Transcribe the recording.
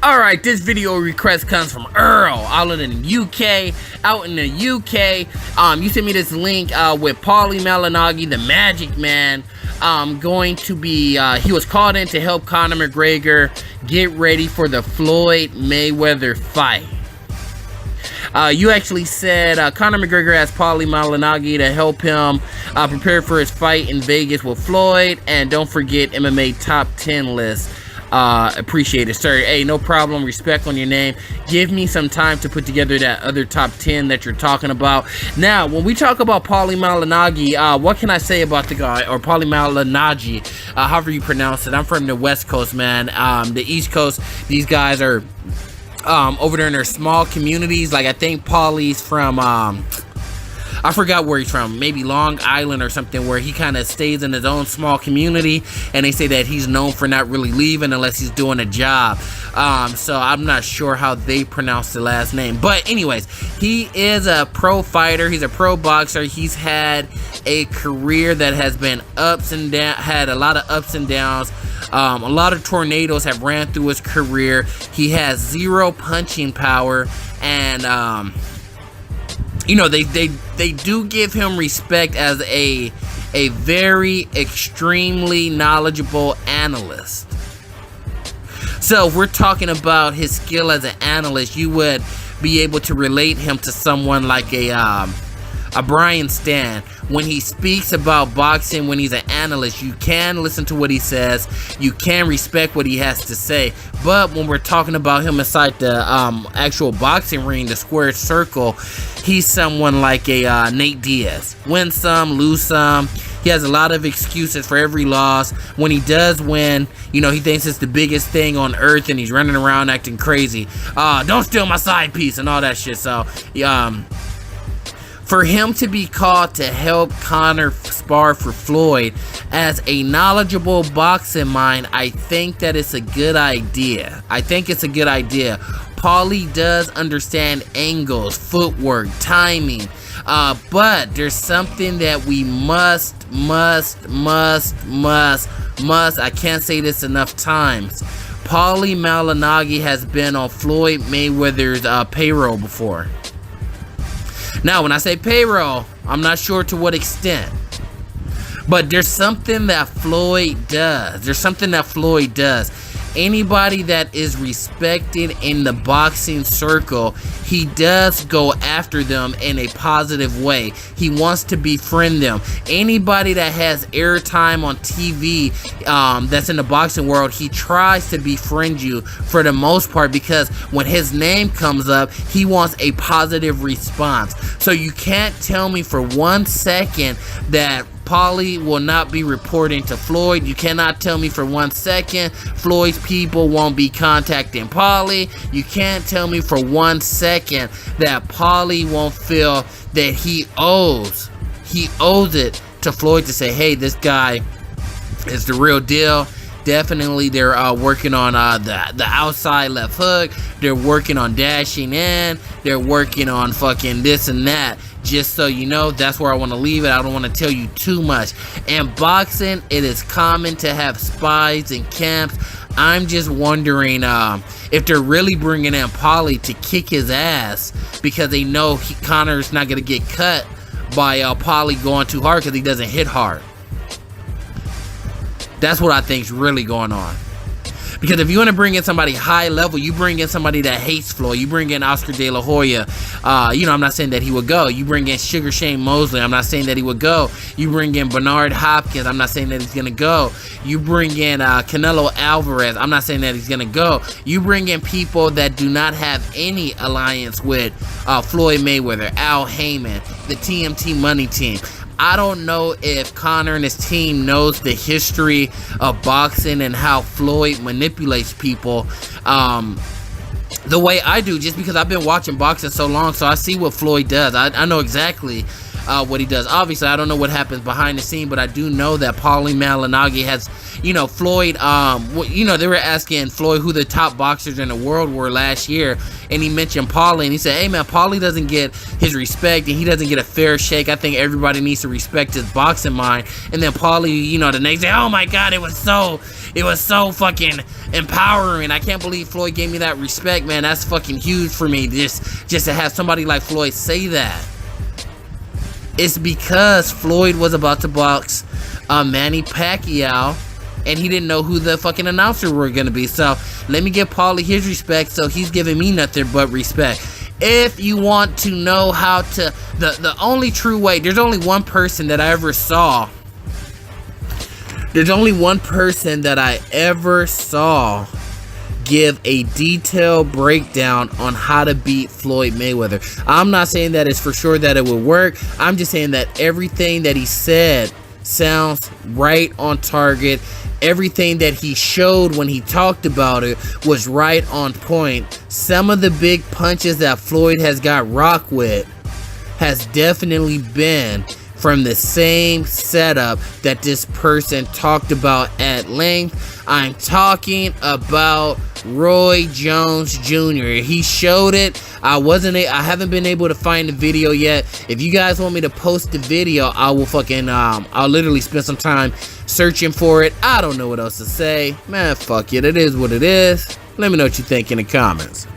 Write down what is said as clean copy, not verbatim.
Alright, this video request comes from Earl out in the UK. You sent me this link with Paulie Malignaggi, the Magic Man, going to be, he was called in to help Conor McGregor get ready for the Floyd Mayweather fight. You actually said Conor McGregor asked Paulie Malignaggi to help him prepare for his fight in Vegas with Floyd, and don't forget MMA top 10 list. Appreciate it, sir. Hey, no problem. Respect on your name. Give me some time to put together that other top 10 that you're talking about. Now, when we talk about Paulie Malignaggi, what can I say about the guy, or Paulie Malignaggi, however you pronounce it? I'm from the West Coast, man. The East Coast, these guys are over there in their small communities. Like, I think Paulie's from I forgot where he's from, maybe Long Island or something, where he kind of stays in his own small community, and they say that he's known for not really leaving unless he's doing a job. So I'm not sure how they pronounce the last name, but anyways, he is a pro fighter. He's a pro boxer. He's had a career that has been ups and down, had a lot of ups and downs. A lot of tornadoes have ran through his career. He has zero punching power, and you know, they do give him respect as a very extremely knowledgeable analyst. So if we're talking about his skill as an analyst, you would be able to relate him to someone like a Brian Stan. When he speaks about boxing, when he's an analyst, you can listen to what he says, you can respect what he has to say. But when we're talking about him inside the actual boxing ring, the square circle, he's someone like a Nate Diaz. Win some, lose some. He has a lot of excuses for every loss. When he does win, you know, he thinks it's the biggest thing on earth, and he's running around acting crazy. Don't steal my side piece and all that shit. So, for him to be called to help Conor spar for Floyd as a knowledgeable boxing mind, I think that it's a good idea. Paulie does understand angles, footwork, timing, but there's something that we must, I can't say this enough times. Paulie Malignaggi has been on Floyd Mayweather's payroll before. Now, when I say payroll, I'm not sure to what extent, but there's something that Floyd does. Anybody that is respected in the boxing circle, he does go after them in a positive way. He wants to befriend them. Anybody that has airtime on TV that's in the boxing world, he tries to befriend you for the most part, because when his name comes up, he wants a positive response. So you can't tell me for 1 second that Paulie will not be reporting to Floyd. You cannot tell me for 1 second Floyd's people won't be contacting Paulie. You can't tell me for 1 second that Paulie won't feel that he owes it to Floyd to say, hey, this guy is the real deal. Definitely, they're working on the outside left hook. They're working on dashing in. They're working on fucking this and that. Just so you know, that's where I want to leave it. I don't want to tell you too much. In boxing, it is common to have spies and camps. I'm just wondering if they're really bringing in Paulie to kick his ass because they know Conor's not going to get cut by Paulie going too hard because he doesn't hit hard. That's what I think's really going on. Because if you want to bring in somebody high level, you bring in somebody that hates Floyd. You bring in Oscar De La Hoya. You know, I'm not saying that he would go. You bring in Sugar Shane Mosley. I'm not saying that he would go. You bring in Bernard Hopkins. I'm not saying that he's going to go. You bring in Canelo Alvarez. I'm not saying that he's going to go. You bring in people that do not have any alliance with Floyd Mayweather, Al Heyman, the TMT Money Team. I don't know if Conor and his team knows the history of boxing and how Floyd manipulates people the way I do, just because I've been watching boxing so long, so I see what Floyd does. I know exactly what he does. Obviously, I don't know what happens behind the scene, but I do know that Paulie Malignaggi has, you know, Floyd, you know, they were asking Floyd who the top boxers in the world were last year, and he mentioned Paulie, and he said, hey man, Paulie doesn't get his respect, and he doesn't get a fair shake. I think everybody needs to respect his boxing mind. And then Paulie, you know, the next day, oh my god, it was so fucking empowering. I can't believe Floyd gave me that respect, man. That's fucking huge for me, just to have somebody like Floyd say that. It's because Floyd was about to box Manny Pacquiao, and he didn't know who the fucking announcer were gonna be. So let me give Paulie his respect, so he's giving me nothing but respect. If you want to know how to, the only true way, there's only one person that I ever saw. There's only one person that I ever saw give a detailed breakdown on how to beat Floyd Mayweather. I'm not saying that it's for sure that it would work. I'm just saying that everything that he said sounds right on target. Everything that he showed when he talked about it was right on point. Some of the big punches that Floyd has got rocked with has definitely been from the same setup that this person talked about at length. I'm talking about Roy Jones Jr. He showed it. I haven't been able to find the video yet. If you guys want me to post the video, I will fucking I'll literally spend some time searching for it. I don't know what else to say. Man, fuck it. It is what it is. Let me know what you think in the comments.